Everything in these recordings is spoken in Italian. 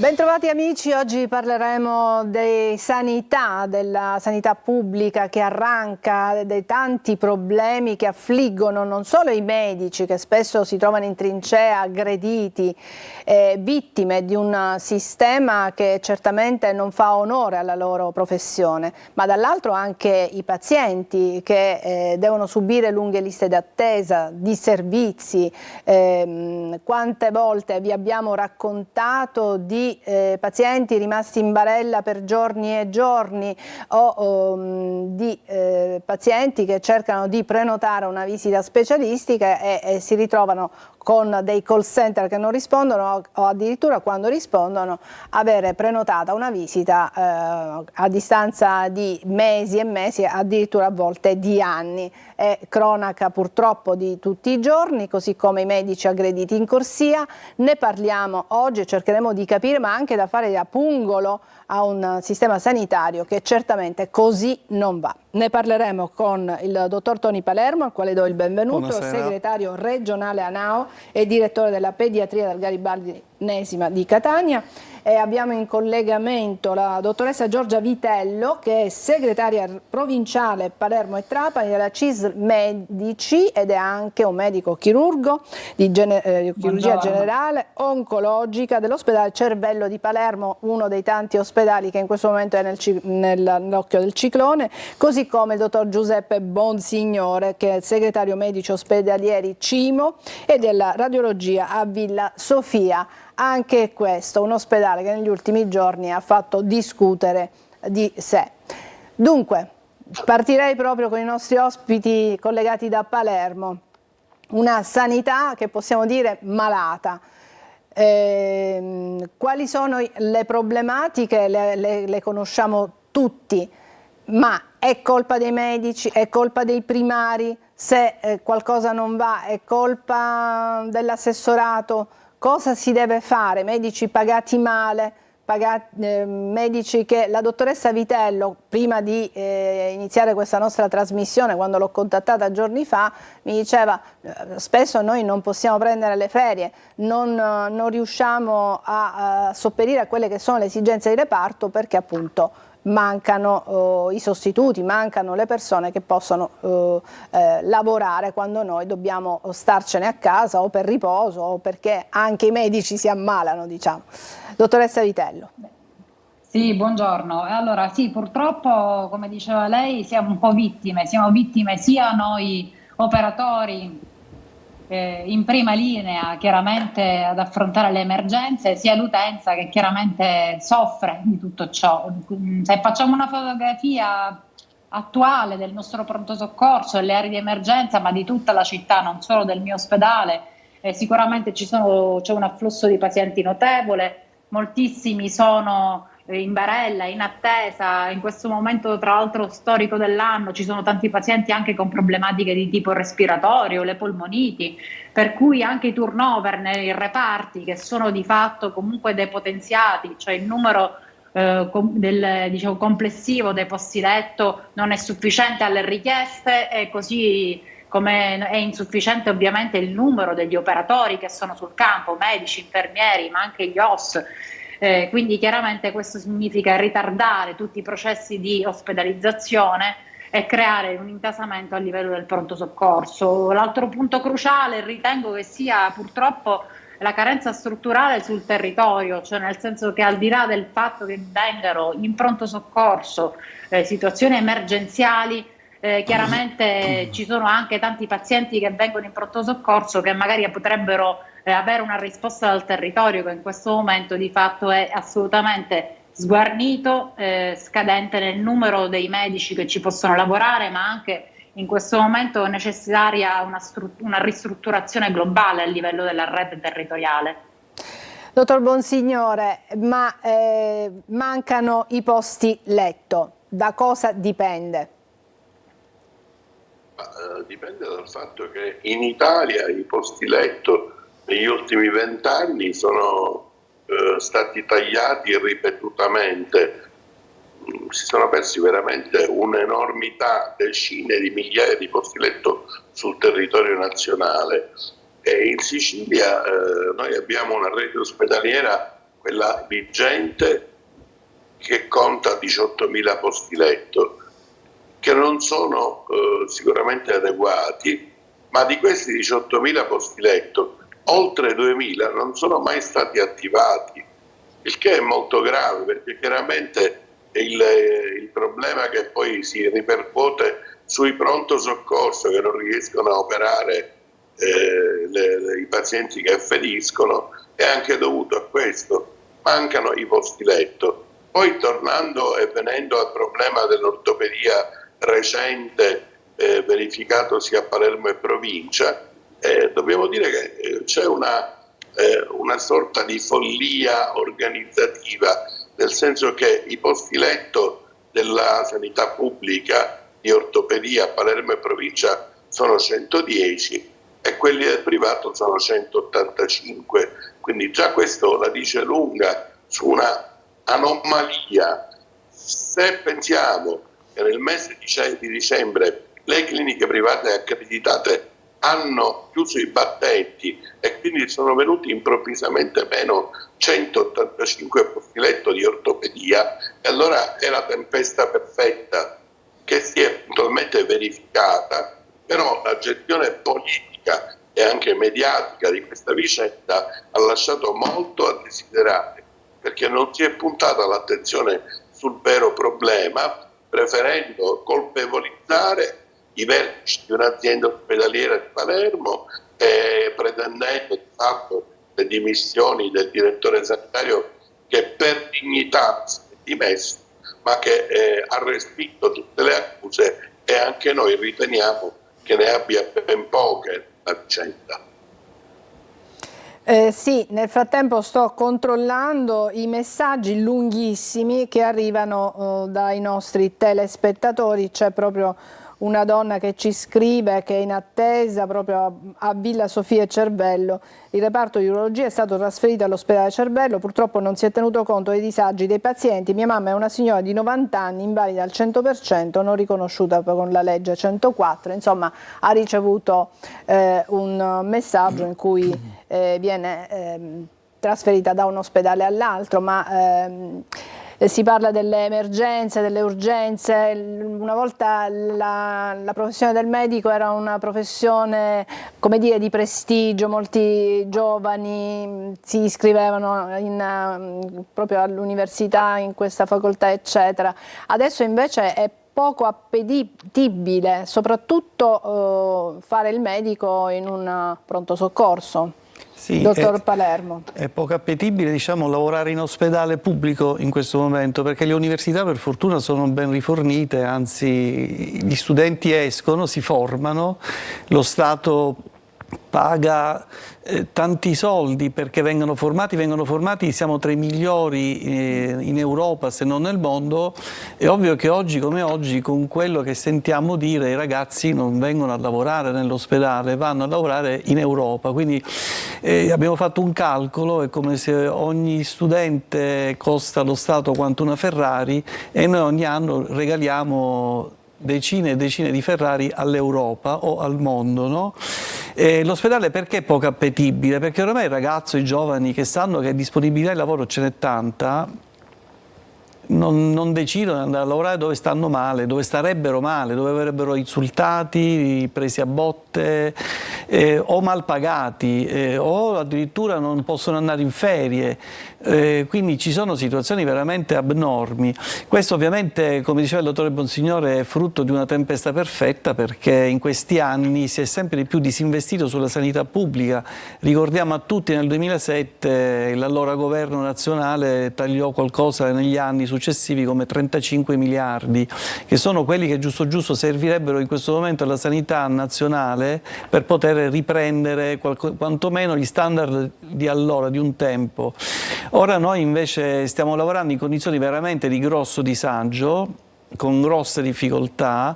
Bentrovati amici, oggi parleremo della sanità pubblica che arranca, dei tanti problemi che affliggono non solo i medici che spesso si trovano in trincea, aggrediti, vittime di un sistema che certamente non fa onore alla loro professione, ma dall'altro anche i pazienti che devono subire lunghe liste d'attesa, di servizi. Quante volte vi abbiamo raccontato di pazienti rimasti in barella per giorni e giorni o di pazienti che cercano di prenotare una visita specialistica e si ritrovano con dei call center che non rispondono o addirittura quando rispondono avere prenotata una visita a distanza di mesi e mesi, addirittura a volte di anni. È cronaca purtroppo di tutti i giorni, così come i medici aggrediti in corsia. Ne parliamo oggi e cercheremo di capire, ma anche da fare da pungolo a un sistema sanitario che certamente così non va. Ne parleremo con il dottor Toni Palermo, al quale do il benvenuto. Buonasera. Segretario regionale ANAO e direttore della pediatria del Garibaldi Nesima di Catania. E abbiamo in collegamento la dottoressa Giorgia Vitello, che è segretaria provinciale Palermo e Trapani della CISL Medici ed è anche un medico chirurgo di chirurgia generale oncologica dell'ospedale Cervello di Palermo, uno dei tanti ospedali che in questo momento è nell'occhio del ciclone, così come il dottor Giuseppe Bonsignore, che è il segretario medici ospedalieri CIMO e della radiologia a Villa Sofia. Anche questo un ospedale che negli ultimi giorni ha fatto discutere di sé. Dunque, partirei proprio con i nostri ospiti collegati da Palermo. Una sanità che possiamo dire malata. Quali sono le problematiche? Le conosciamo tutti, ma è colpa dei medici, è colpa dei primari? Se qualcosa non va, è colpa dell'assessorato? Cosa si deve fare? Medici pagati male, medici che la dottoressa Vitello, prima di iniziare questa nostra trasmissione, quando l'ho contattata giorni fa, mi diceva spesso noi non possiamo prendere le ferie, non riusciamo a sopperire a quelle che sono le esigenze di reparto perché appunto mancano i sostituti, mancano le persone che possono lavorare quando noi dobbiamo starcene a casa o per riposo o perché anche i medici si ammalano, diciamo. Dottoressa Vitello. Sì, buongiorno. Allora sì, purtroppo come diceva lei siamo vittime sia noi operatori in prima linea chiaramente ad affrontare le emergenze, sia l'utenza che chiaramente soffre di tutto ciò. Se facciamo una fotografia attuale del nostro pronto soccorso, delle aree di emergenza, ma di tutta la città, non solo del mio ospedale, sicuramente c'è un afflusso di pazienti notevole, moltissimi sono in barella, in attesa, in questo momento tra l'altro storico dell'anno ci sono tanti pazienti anche con problematiche di tipo respiratorio, le polmoniti, per cui anche i turnover nei reparti che sono di fatto comunque depotenziati, cioè il numero diciamo, complessivo dei posti letto non è sufficiente alle richieste e così come è insufficiente ovviamente il numero degli operatori che sono sul campo, medici, infermieri, ma anche gli OS. Quindi chiaramente questo significa ritardare tutti i processi di ospedalizzazione e creare un intasamento a livello del pronto soccorso. L'altro punto cruciale ritengo che sia purtroppo la carenza strutturale sul territorio, cioè nel senso che al di là del fatto che vengano in pronto soccorso situazioni emergenziali, chiaramente ci sono anche tanti pazienti che vengono in pronto soccorso che magari potrebbero avere una risposta dal territorio che in questo momento di fatto è assolutamente sguarnito, scadente nel numero dei medici che ci possono lavorare, ma anche in questo momento necessaria una ristrutturazione globale a livello della rete territoriale. Dottor Bonsignore, ma mancano i posti letto, da cosa dipende? Dipende dal fatto che in Italia i posti letto negli ultimi 20 anni sono stati tagliati ripetutamente, si sono persi veramente un'enormità, decine di migliaia di posti letto sul territorio nazionale e in Sicilia noi abbiamo una rete ospedaliera quella vigente, che conta 18.000 posti letto, che non sono sicuramente adeguati, ma di questi 18.000 posti letto, oltre 2.000 non sono mai stati attivati, il che è molto grave, perché chiaramente il problema che poi si ripercuote sui pronto soccorso, che non riescono a operare i pazienti che feriscono, è anche dovuto a questo: mancano i posti letto. Poi, tornando e venendo al problema dell'ortopedia recente verificatosi a Palermo e provincia, dobbiamo dire che c'è una sorta di follia organizzativa, nel senso che i posti letto della sanità pubblica di ortopedia a Palermo e provincia sono 110 e quelli del privato sono 185, quindi già questo la dice lunga su una anomalia. Se pensiamo che nel mese di dicembre le cliniche private accreditate hanno chiuso i battenti e quindi sono venuti improvvisamente meno 185 posti letto di ortopedia, e allora è la tempesta perfetta che si è puntualmente verificata, però la gestione politica e anche mediatica di questa vicenda ha lasciato molto a desiderare, perché non si è puntata l'attenzione sul vero problema, preferendo colpevolizzare i vertici di un'azienda ospedaliera di Palermo e pretendendo di fatto le dimissioni del direttore sanitario, che per dignità si è dimesso, ma che ha respinto tutte le accuse, e anche noi riteniamo che ne abbia ben poche la vicenda. Sì, nel frattempo sto controllando i messaggi lunghissimi che arrivano dai nostri telespettatori. C'è proprio una donna che ci scrive che è in attesa proprio a Villa Sofia e Cervello. Il reparto di urologia è stato trasferito all'ospedale Cervello, purtroppo non si è tenuto conto dei disagi dei pazienti. Mia mamma è una signora di 90 anni, invalida al 100%, non riconosciuta con la legge 104, insomma ha ricevuto un messaggio in cui viene trasferita da un ospedale all'altro, ma si parla delle emergenze, delle urgenze. Una volta la professione del medico era una professione, come dire, di prestigio, molti giovani si iscrivevano proprio all'università, in questa facoltà, eccetera. Adesso invece è poco appetibile, soprattutto fare il medico in un pronto soccorso. Sì, dottor Palermo. È poco appetibile, diciamo, lavorare in ospedale pubblico in questo momento, perché le università per fortuna sono ben rifornite, anzi gli studenti escono, si formano, lo Stato paga tanti soldi perché vengono formati, siamo tra i migliori in Europa se non nel mondo. È ovvio che oggi come oggi, con quello che sentiamo dire, i ragazzi non vengono a lavorare nell'ospedale, vanno a lavorare in Europa, quindi abbiamo fatto un calcolo, è come se ogni studente costa allo Stato quanto una Ferrari e noi ogni anno regaliamo decine e decine di Ferrari all'Europa o al mondo, no? L'ospedale perché è poco appetibile? Perché ormai il ragazzo, i giovani che sanno che disponibilità di lavoro ce n'è tanta, non decidono di andare a lavorare dove stanno male, dove starebbero male, dove verrebbero insultati, presi a botte o mal pagati o addirittura non possono andare in ferie. Quindi ci sono situazioni veramente abnormi. Questo ovviamente, come diceva il dottore Bonsignore, è frutto di una tempesta perfetta, perché in questi anni si è sempre di più disinvestito sulla sanità pubblica. Ricordiamo a tutti nel 2007 l'allora governo nazionale tagliò qualcosa negli anni successivi come 35 miliardi, che sono quelli che giusto giusto servirebbero in questo momento alla sanità nazionale per poter riprendere quantomeno gli standard di allora, di un tempo. Ora noi invece stiamo lavorando in condizioni veramente di grosso disagio. con grosse difficoltà,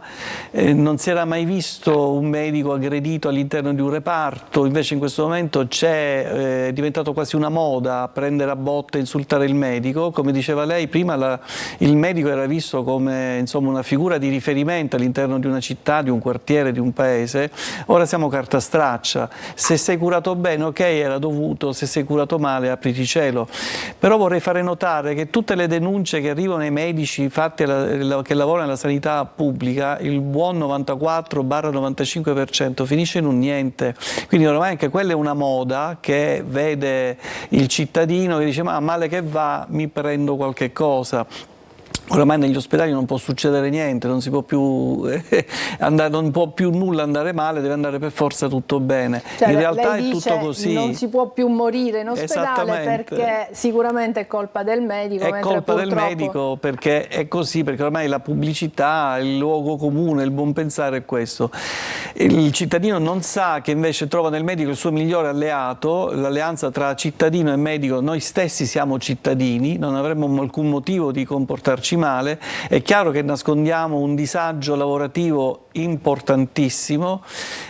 non si era mai visto un medico aggredito all'interno di un reparto, invece in questo momento è diventato quasi una moda prendere a botte e insultare il medico. Come diceva lei, prima il medico era visto come, insomma, una figura di riferimento all'interno di una città, di un quartiere, di un paese. Ora siamo carta straccia, se sei curato bene ok, era dovuto, se sei curato male apriti cielo. Però vorrei fare notare che tutte le denunce che arrivano ai medici fatte che lavorano nella sanità pubblica, il buon 94-95% finisce in un niente. Quindi ormai anche quella è una moda che vede il cittadino che dice: ma a male che va mi prendo qualche cosa. Oramai negli ospedali non può succedere niente, non si può più non può più nulla andare male, deve andare per forza tutto bene. Cioè, in realtà lei è dice, tutto così. non si può più morire in ospedale perché sicuramente è colpa del medico. È colpa del medico perché è così, perché ormai la pubblicità, il luogo comune, il buon pensare è questo. Il cittadino non sa che invece trova nel medico il suo migliore alleato, l'alleanza tra cittadino e medico. Noi stessi siamo cittadini, non avremmo alcun motivo di comportarci male. È chiaro che nascondiamo un disagio lavorativo importantissimo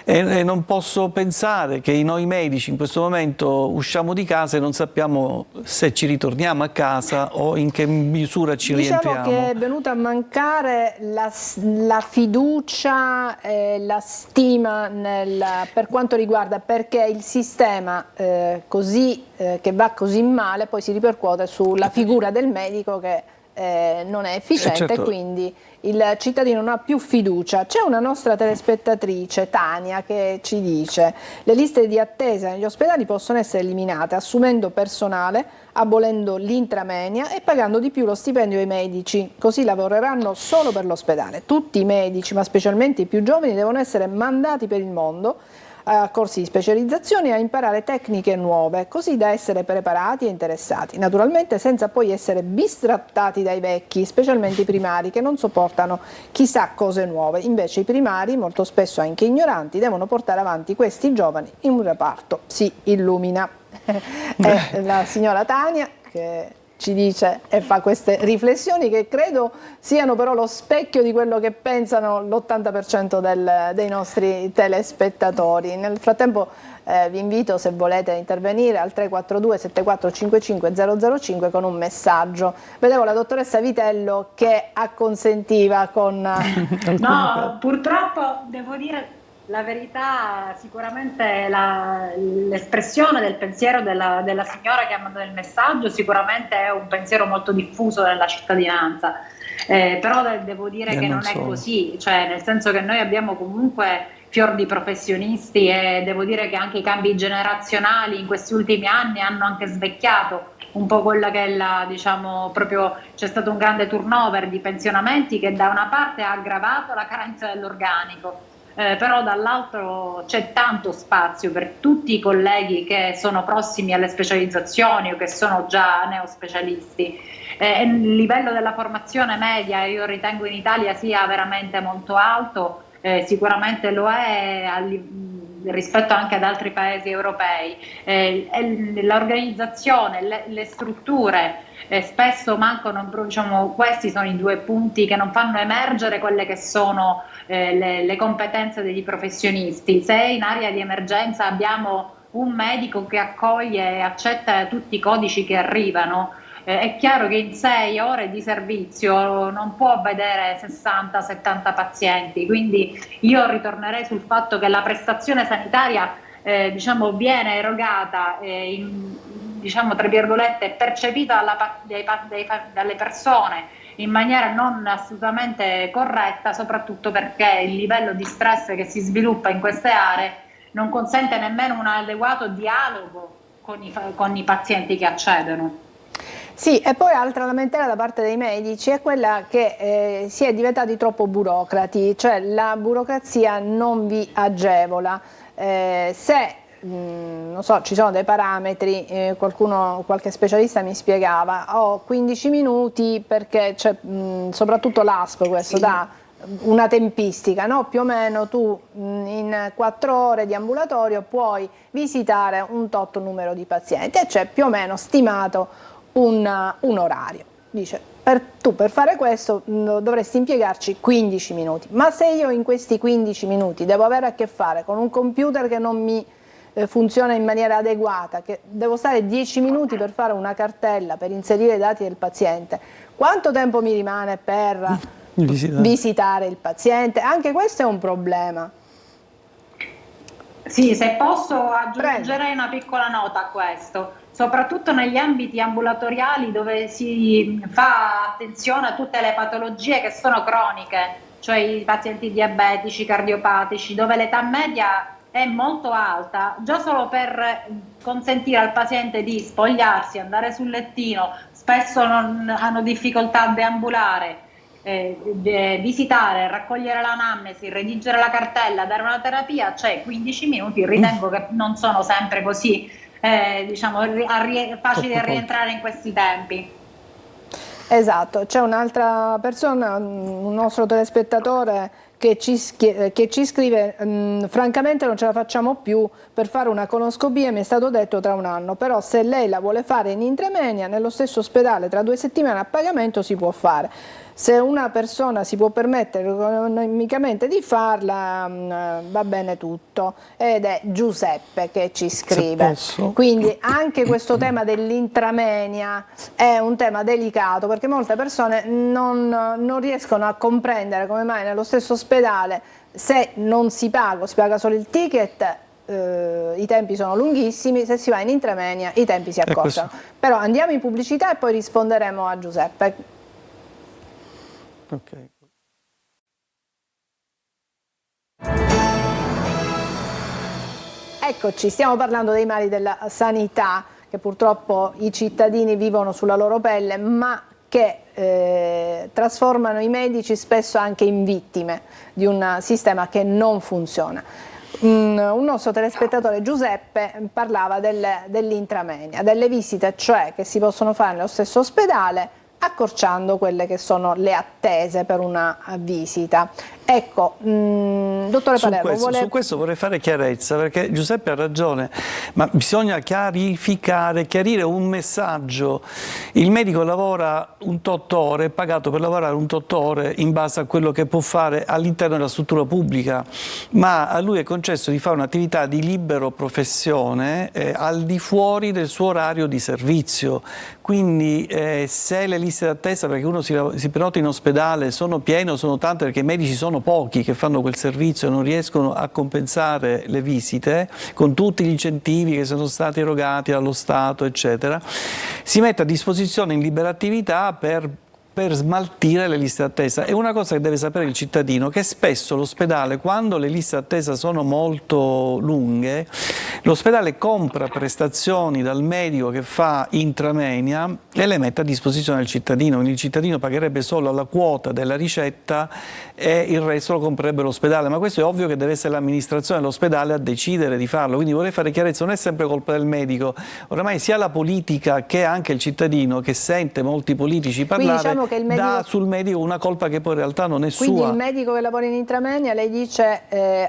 e non posso pensare che noi medici in questo momento usciamo di casa e non sappiamo se ci ritorniamo a casa o in che misura ci rientriamo. Diciamo che è venuta a mancare la fiducia e la stima per quanto riguarda, perché il sistema che va così male poi si ripercuote sulla figura del medico che non è efficiente, certo. E quindi il cittadino non ha più fiducia. C'è una nostra telespettatrice, Tania, che ci dice: le liste di attesa negli ospedali possono essere eliminate assumendo personale, abolendo l'intramenia e pagando di più lo stipendio ai medici, così lavoreranno solo per l'ospedale. Tutti i medici, ma specialmente i più giovani, devono essere mandati per il mondo a corsi di specializzazione, a imparare tecniche nuove, così da essere preparati e interessati, naturalmente senza poi essere bistrattati dai vecchi, specialmente i primari, che non sopportano chissà cose nuove. Invece i primari, molto spesso anche ignoranti, devono portare avanti questi giovani in un reparto. Si illumina. È la signora Tania che ci dice e fa queste riflessioni che credo siano però lo specchio di quello che pensano l'80% dei nostri telespettatori. Nel frattempo vi invito, se volete intervenire, al 342 7455 005 con un messaggio. Vedevo la dottoressa Vitello che acconsentiva con No, purtroppo devo dire la verità, sicuramente l'espressione del pensiero della signora che ha mandato il messaggio sicuramente è un pensiero molto diffuso nella cittadinanza, però devo dire che non è così, cioè nel senso che noi abbiamo comunque fior di professionisti e devo dire che anche i cambi generazionali in questi ultimi anni hanno anche svecchiato un po' quella che è diciamo, proprio c'è stato un grande turnover di pensionamenti che da una parte ha aggravato la carenza dell'organico. Però dall'altro c'è tanto spazio per tutti i colleghi che sono prossimi alle specializzazioni o che sono già neospecialisti. Il livello della formazione media io ritengo in Italia sia veramente molto alto, sicuramente lo è rispetto anche ad altri paesi europei. L'organizzazione, le strutture spesso mancano, diciamo, questi sono i due punti che non fanno emergere quelle che sono le competenze degli professionisti. Se in area di emergenza abbiamo un medico che accoglie e accetta tutti i codici che arrivano, è chiaro che in 6 ore di servizio non può vedere 60-70 pazienti, quindi io ritornerei sul fatto che la prestazione sanitaria diciamo, viene erogata diciamo, tra virgolette, percepita dalle persone in maniera non assolutamente corretta, soprattutto perché il livello di stress che si sviluppa in queste aree non consente nemmeno un adeguato dialogo con i pazienti che accedono. Sì, e poi altra lamentela da parte dei medici è quella che si è diventati troppo burocrati, cioè la burocrazia non vi agevola. Se non so, ci sono dei parametri, qualche specialista mi spiegava, ho 15 minuti perché c'è soprattutto l'ASP questo dà una tempistica, no? Più o meno tu in 4 ore di ambulatorio puoi visitare un tot numero di pazienti e c'è più o meno stimato un orario. dice tu per fare questo dovresti impiegarci 15 minuti, ma se io in questi 15 minuti devo avere a che fare con un computer che non mi funziona in maniera adeguata, che devo stare 10 minuti per fare una cartella, per inserire i dati del paziente, quanto tempo mi rimane per visitare il paziente? Anche questo è un problema. Sì, se posso aggiungerei una piccola nota a questo, soprattutto negli ambiti ambulatoriali dove si fa attenzione a tutte le patologie che sono croniche, cioè i pazienti diabetici, cardiopatici, dove l'età media è molto alta, già solo per consentire al paziente di spogliarsi, andare sul lettino, spesso hanno difficoltà a deambulare, visitare, raccogliere l'anamnesi, redigere la cartella, dare una terapia, cioè 15 minuti ritengo che non sono sempre così diciamo, facili da rientrare in questi tempi. Esatto, c'è un'altra persona, un nostro telespettatore che ci scrive: francamente non ce la facciamo più per fare una colonoscopia, mi è stato detto tra un anno, però se lei la vuole fare in intramoenia nello stesso ospedale tra 2 settimane a pagamento si può fare. Se una persona si può permettere economicamente di farla, va bene tutto. Ed è Giuseppe che ci scrive. Quindi anche questo tema dell'intramenia è un tema delicato, perché molte persone non riescono a comprendere come mai nello stesso ospedale, se non si paga o si paga solo il ticket, i tempi sono lunghissimi, se si va in intramenia i tempi si accorciano. Però andiamo in pubblicità e poi risponderemo a Giuseppe. Okay. Eccoci, stiamo parlando dei mali della sanità che purtroppo i cittadini vivono sulla loro pelle, ma che trasformano i medici spesso anche in vittime di un sistema che non funziona. Un nostro telespettatore Giuseppe parlava dell'intramenia, delle visite cioè che si possono fare nello stesso ospedale, accorciando quelle che sono le attese per una visita. Ecco, dottore Palermo, su questo vorrei fare chiarezza, perché Giuseppe ha ragione, ma bisogna chiarire un messaggio. Il medico lavora un tot ore, è pagato per lavorare un tot ore in base a quello che può fare all'interno della struttura pubblica, ma a lui è concesso di fare un'attività di libero professione al di fuori del suo orario di servizio. Quindi se le liste d'attesa, perché uno si prenota in ospedale, sono piene o sono tante perché i medici sono pochi che fanno quel servizio e non riescono a compensare le visite con tutti gli incentivi che sono stati erogati dallo Stato, eccetera, si mette a disposizione in libera attività per smaltire le liste d'attesa. È una cosa che deve sapere il cittadino, che spesso l'ospedale, quando le liste d'attesa sono molto lunghe, l'ospedale compra prestazioni dal medico che fa intramenia e le mette a disposizione del cittadino, quindi il cittadino pagherebbe solo la quota della ricetta e il resto lo comprerebbe l'ospedale, ma questo è ovvio che deve essere l'amministrazione dell'ospedale a decidere di farlo, quindi vorrei fare chiarezza, non è sempre colpa del medico, oramai sia la politica che anche il cittadino che sente molti politici parlare, diciamo che il medico dà sul medico una colpa che poi in realtà non è sua. Quindi il medico che lavora in intramenia, lei dice,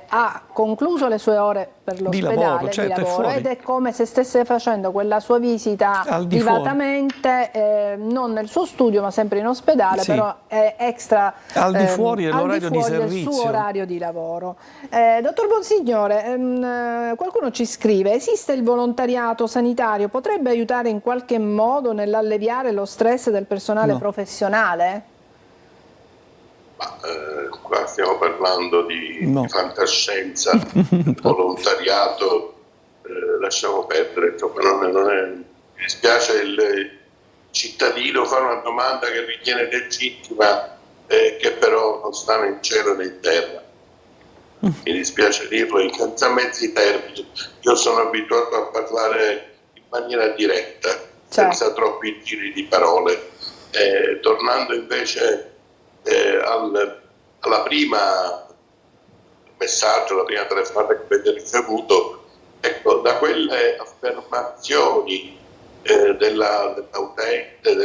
ha concluso le sue ore per l'ospedale di lavoro, ed è come se stesse facendo quella sua visita privatamente, non nel suo studio ma sempre in ospedale, sì, però è extra al di fuori dell'orario di del suo orario di lavoro. Dottor Bonsignore, qualcuno ci scrive: esiste il volontariato sanitario? Potrebbe aiutare in qualche modo nell'alleviare lo stress del personale professionale? Ma, qua stiamo parlando di fantascienza, volontariato, lasciamo perdere, insomma, mi dispiace il cittadino fa una domanda che ritiene legittima, che però non sta né in cielo né in terra. Mi dispiace dirlo senza mezzi termini, io sono abituato a parlare in maniera diretta, senza troppi giri di parole. Tornando invece alla prima messaggio, alla prima telefonata che avete ricevuto, ecco, da quelle affermazioni dell'utente,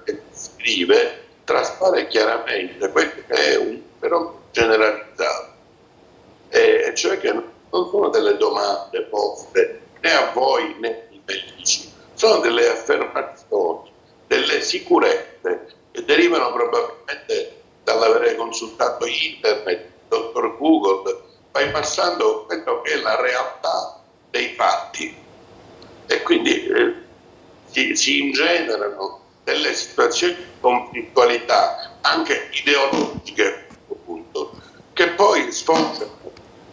che scrive, traspare chiaramente quello che è un fenomeno generalizzato, e cioè che non sono delle domande poste né a voi né ai medici, sono delle affermazioni, delle delle sicurezze che derivano probabilmente dall'avere consultato internet, il dottor Google, bypassando quello che è la realtà dei fatti. E quindi si ingenerano delle situazioni di conflittualità anche ideologiche a questo punto, che poi sfociano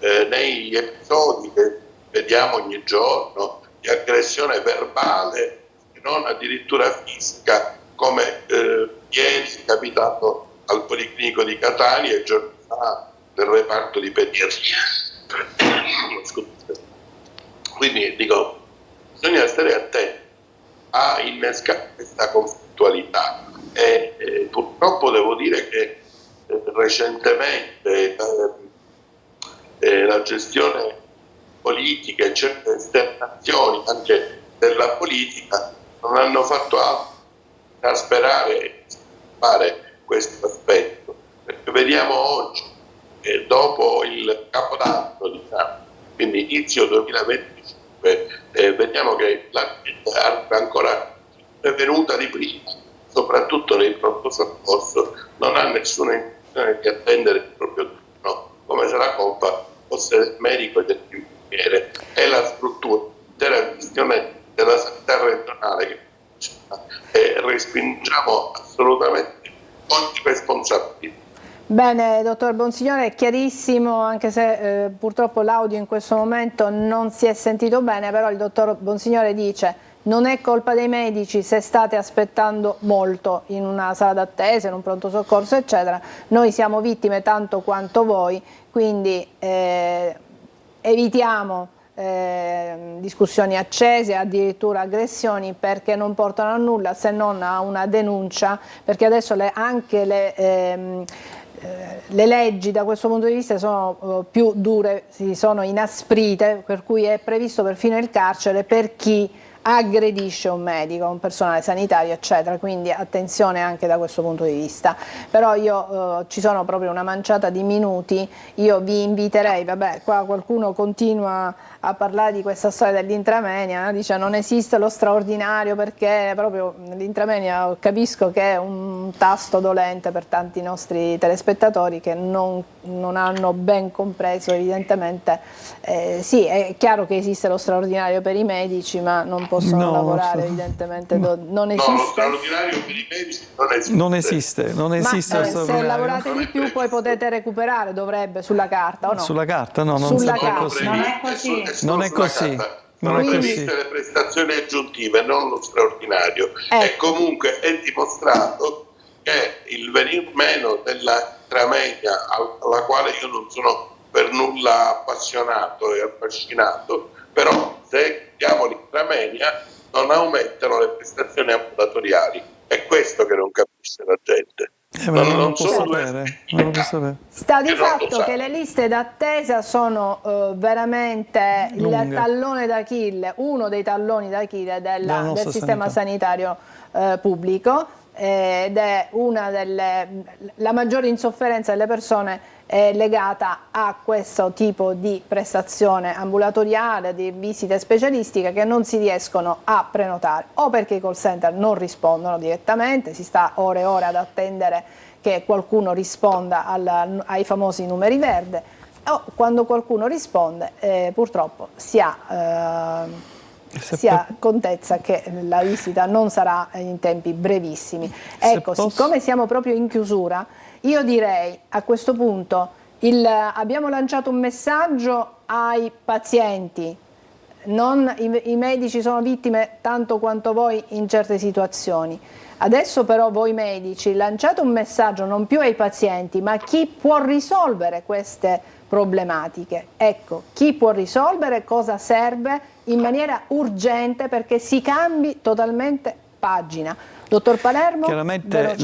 nei episodi che vediamo ogni giorno di aggressione verbale, se non addirittura fisica, come ieri è capitato al Policlinico di Catania e giorni fa nel reparto di pediatria. Scusate. Quindi dico, bisogna stare attenti a innescare questa conflittualità e purtroppo devo dire che recentemente la gestione politica e certe esternazioni anche della politica non hanno fatto altro che sperare e fare questo aspetto, perché vediamo oggi che dopo il Capodanno, diciamo, quindi inizio 2025, vediamo che la gente è ancora prevenuta di prima, soprattutto nei pronto soccorso, non ha nessuna intenzione di attendere il proprio turno, come se la colpa fosse del medico e del infermiere. È la struttura, l'intera gestione della sanità regionale che funziona, e respingiamo assolutamente ogni responsabilità. Bene, dottor Bonsignore, è chiarissimo, anche se purtroppo l'audio in questo momento non si è sentito bene, però il dottor Bonsignore dice: non è colpa dei medici se state aspettando molto in una sala d'attesa, in un pronto soccorso, eccetera. Noi siamo vittime tanto quanto voi, quindi evitiamo discussioni accese, addirittura aggressioni, perché non portano a nulla se non a una denuncia, perché adesso anche le leggi da questo punto di vista sono più dure, si sono inasprite, per cui è previsto perfino il carcere per chi aggredisce un medico, un personale sanitario, eccetera, quindi attenzione anche da questo punto di vista. Però io ci sono proprio una manciata di minuti, io vi inviterei, vabbè, qua qualcuno continua a parlare di questa storia dell'intramoenia, dice non esiste lo straordinario, perché proprio l'intramoenia capisco che è un tasto dolente per tanti nostri telespettatori che non hanno ben compreso evidentemente. Sì, è chiaro che esiste lo straordinario per i medici, ma non possono lavorare evidentemente, non esiste. No, lo straordinario per i medici non esiste. Non esiste. Ma se lavorate di più poi potete recuperare, dovrebbe, sulla carta o no? Sulla carta no, non Sulla sempre carta. così. Non è così. Non è così. Sono Quindi, previste le prestazioni aggiuntive, non lo straordinario. Ecco. E comunque è dimostrato che il venir meno della intramoenia, alla quale io non sono per nulla appassionato e affascinato, però se diamo l'intramoenia non aumentano le prestazioni ambulatoriali. È questo che non capisce la gente. non lo può sapere. Sta di fatto che le liste d'attesa sono veramente il tallone d'Achille, uno dei talloni d'Achille del sistema sanitario pubblico, ed è la maggiore insofferenza delle persone è legata a questo tipo di prestazione ambulatoriale, di visite specialistiche che non si riescono a prenotare, o perché i call center non rispondono direttamente, si sta ore e ore ad attendere che qualcuno risponda ai famosi numeri verde, o quando qualcuno risponde purtroppo si ha contezza che la visita non sarà in tempi brevissimi. Ecco, siccome siamo proprio in chiusura, io direi a questo punto abbiamo lanciato un messaggio ai pazienti, i medici sono vittime tanto quanto voi in certe situazioni. Adesso però voi medici lanciate un messaggio non più ai pazienti, ma a chi può risolvere queste problematiche. Ecco, chi può risolvere, cosa serve in maniera urgente perché si cambi totalmente pagina. Dottor Palermo, chiaramente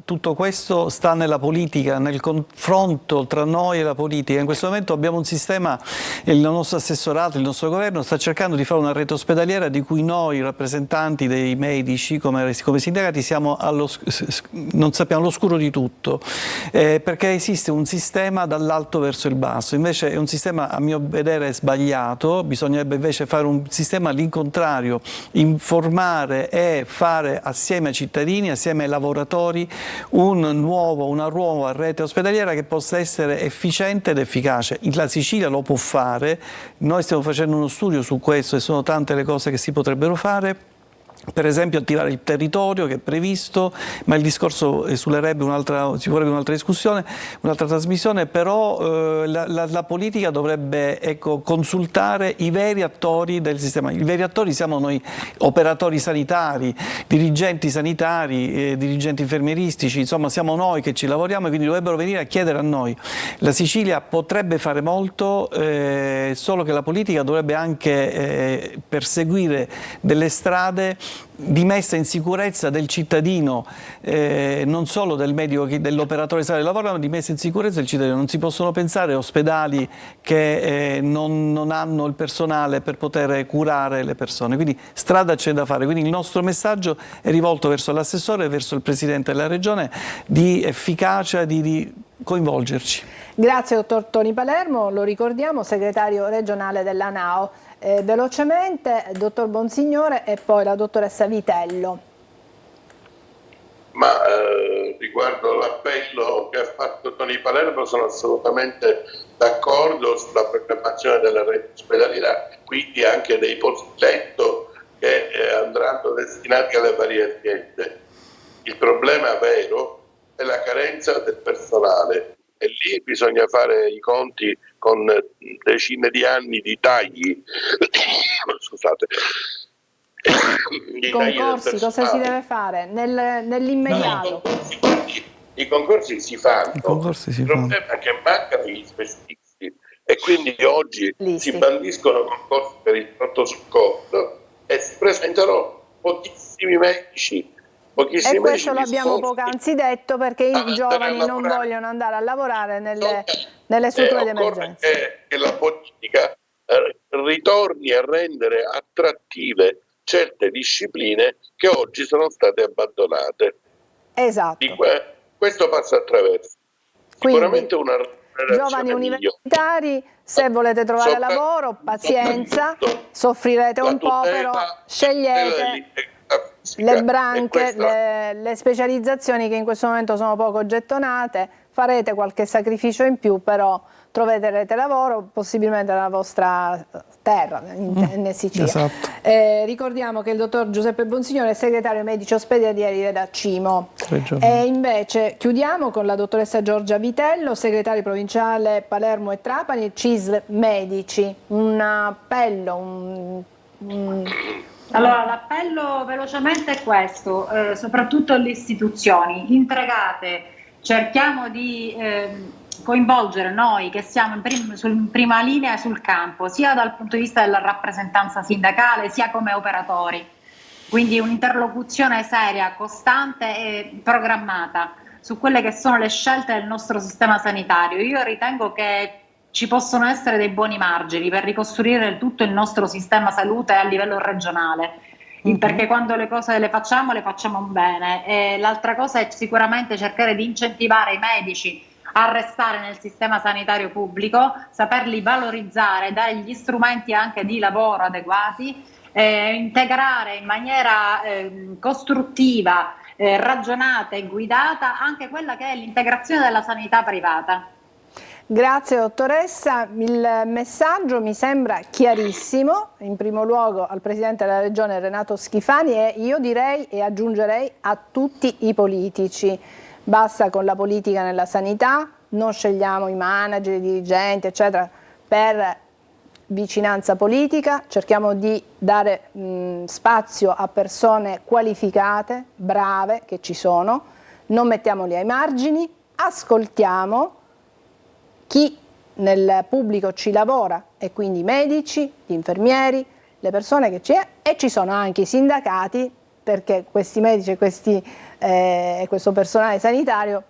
tutto questo sta nella politica, nel confronto tra noi e la politica. In questo momento abbiamo un sistema, il nostro assessorato, il nostro governo sta cercando di fare una rete ospedaliera di cui noi rappresentanti dei medici come sindacati non sappiamo all'oscuro di tutto, perché esiste un sistema dall'alto verso il basso, invece è un sistema a mio vedere sbagliato, bisognerebbe invece fare un sistema all'incontrario, informare e fare creare assieme ai cittadini, assieme ai lavoratori, una nuova rete ospedaliera che possa essere efficiente ed efficace. La Sicilia lo può fare, noi stiamo facendo uno studio su questo e sono tante le cose che si potrebbero fare. Per esempio attivare il territorio che è previsto, ma il discorso ci vorrebbe un'altra discussione, un'altra trasmissione, però la politica dovrebbe consultare i veri attori del sistema. I veri attori siamo noi operatori sanitari, dirigenti sanitari, dirigenti infermieristici, insomma siamo noi che ci lavoriamo e quindi dovrebbero venire a chiedere a noi. La Sicilia potrebbe fare molto, solo che la politica dovrebbe anche perseguire delle strade di messa in sicurezza del cittadino, non solo del medico, dell'operatore sanitario che lavora, ma di messa in sicurezza del cittadino. Non si possono pensare a ospedali che non hanno il personale per poter curare le persone, quindi strada c'è da fare. Quindi il nostro messaggio è rivolto verso l'assessore e verso il Presidente della Regione di efficacia, di coinvolgerci. Grazie dottor Toni Palermo, lo ricordiamo, segretario regionale dell'ANAO. Velocemente, dottor Bonsignore e poi la dottoressa Vitello. Ma riguardo l'appello che ha fatto Toni Palermo sono assolutamente d'accordo sulla programmazione della rete ospedaliera, quindi anche dei posti letto che andranno destinati alle varie aziende. Il problema vero è la carenza del personale e lì bisogna fare i conti con decine di anni di tagli. Scusate. Concorsi, cosa si deve fare nell'immediato? I concorsi si fanno. Il problema è che mancano gli specialisti e quindi oggi si bandiscono concorsi per il pronto soccorso e si presentano pochissimi medici. E questo l'abbiamo poc'anzi detto, perché i giovani non vogliono andare a lavorare nelle strutture di emergenza. Che la politica ritorni a rendere attrattive certe discipline che oggi sono state abbandonate. Esatto. Questo passa attraverso sicuramente una giovani universitari, se volete trovare lavoro, pazienza, soffrirete un po', però scegliete le branche, le specializzazioni che in questo momento sono poco gettonate, farete qualche sacrificio in più, però troverete lavoro possibilmente nella vostra terra, in Sicilia. Esatto. Ricordiamo che il dottor Giuseppe Bonsignore è segretario medici ospedalieri da Cimo. E invece chiudiamo con la dottoressa Giorgia Vitello, segretario provinciale Palermo e Trapani, CISL Medici. Un appello, Allora, l'appello velocemente è questo, soprattutto alle istituzioni, intrigate, cerchiamo di coinvolgere noi che siamo in prima linea sul campo, sia dal punto di vista della rappresentanza sindacale, sia come operatori. Quindi un'interlocuzione seria, costante e programmata su quelle che sono le scelte del nostro sistema sanitario. Io ritengo che ci possono essere dei buoni margini per ricostruire tutto il nostro sistema salute a livello regionale, perché quando le cose le facciamo bene. E l'altra cosa è sicuramente cercare di incentivare i medici a restare nel sistema sanitario pubblico, saperli valorizzare, dare gli strumenti anche di lavoro adeguati, integrare in maniera costruttiva, ragionata e guidata anche quella che è l'integrazione della sanità privata. Grazie dottoressa, il messaggio mi sembra chiarissimo, in primo luogo al Presidente della Regione Renato Schifani e io direi e aggiungerei a tutti i politici. Basta con la politica nella sanità, non scegliamo i manager, i dirigenti eccetera per vicinanza politica, cerchiamo di dare spazio a persone qualificate, brave, che ci sono, non mettiamoli ai margini, ascoltiamo chi nel pubblico ci lavora e quindi i medici, gli infermieri, le persone che c'è e ci sono anche i sindacati, perché questi medici e questo personale sanitario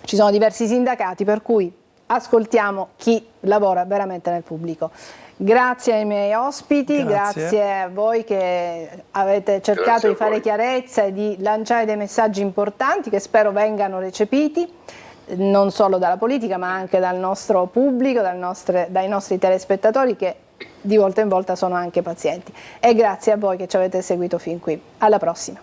ci sono diversi sindacati, per cui ascoltiamo chi lavora veramente nel pubblico. Grazie ai miei ospiti, grazie a voi che avete cercato di fare chiarezza e di lanciare dei messaggi importanti che spero vengano recepiti non solo dalla politica ma anche dal nostro pubblico, dai nostri telespettatori che di volta in volta sono anche pazienti. E grazie a voi che ci avete seguito fin qui. Alla prossima.